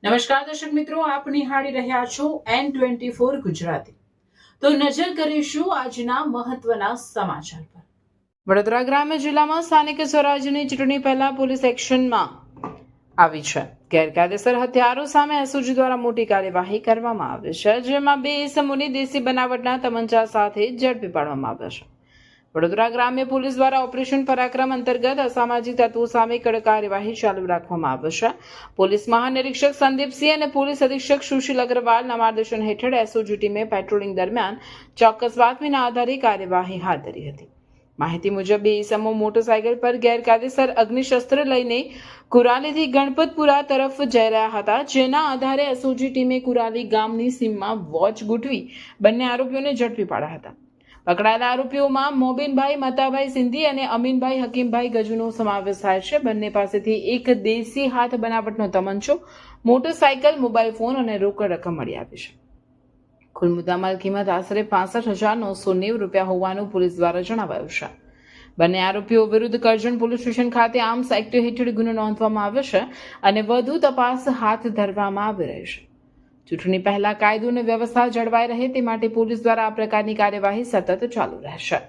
નમસ્કાર દર્શક મિત્રો, આપ નિહાળી રહ્યા છો N24 ગુજરાતી। તો નજર કરીશું આજના મહત્વના સમાચાર પર। વડોદરા ગ્રામ્ય જિલ્લામાં સ્થાનિક સ્વરાજ્યની ચૂંટણી પહેલા પોલીસ એક્શનમાં આવી છે। ગેરકાયદેસર હથિયારો સામે એસઓજી દ્વારા મોટી કાર્યવાહી કરવામાં આવી છે, જેમાં 2 ઇસમોની દેશી બનાવટના તમંચા સાથે ઝડપી પાડવામાં આવ્યા છે। વડોદરા ગ્રામ્ય પોલીસ દ્વારા ઓપરેશન પરાક્રમ અંતર્ગત અસામાજિક તત્વો સામે કડક કાર્યવાહી ચાલુ રાખવામાં આવી છે। પોલીસ મહાનિરીક્ષક સંદીપસિંહ અને પોલીસ અધિક્ષક સુશીલ અગ્રવાલના માર્ગદર્શન હેઠળ એસઓજી ટીમે પેટ્રોલિંગ દરમિયાન ચોક્કસ બાતમીના આધારે કાર્યવાહી હાથ ધરી હતી। માહિતી મુજબ 2 ઇસમો મોટરસાયકલ પર ગેરકાયદેસર અગ્નિશસ્ત્ર લઈને કુરાલીથી ગણપતપુરા તરફ જઈ રહ્યા હતા, જેના આધારે એસઓજી ટીમે કુરાલી ગામની સીમમાં વોચ ગોઠવી બંને આરોપીઓને ઝડપી પાડ્યા હતા। પકડાયેલા આરોપીઓમાં મોબીનભાઈ મતાભાઈ સિંધી અને અમીનભાઈ હકીમભાઈ ગજુનો સમાવેશ થાય છે। બંને પાસેથી એક દેશી હાથ બનાવટનો તમંચો, મોટરસાયકલ, મોબાઈલ ફોન અને રોકડ રકમ મળી આવી છે। કુલ મુદ્દામાલ કિંમત આશરે 65,990 રૂપિયા હોવાનું પોલીસ દ્વારા જણાવાયું છે। બંને આરોપીઓ વિરુદ્ધ કરજણ પોલીસ સ્ટેશન ખાતે આર્મ્સ એક્ટ હેઠળ ગુનો નોંધવામાં આવ્યો છે અને વધુ તપાસ હાથ ધરવામાં આવી રહી છે। ચૂંટણી પહેલા કાયદો અને વ્યવસ્થા જળવાઈ રહે તે માટે પોલીસ દ્વારા આ પ્રકારની કાર્યવાહી સતત ચાલુ રહેશે।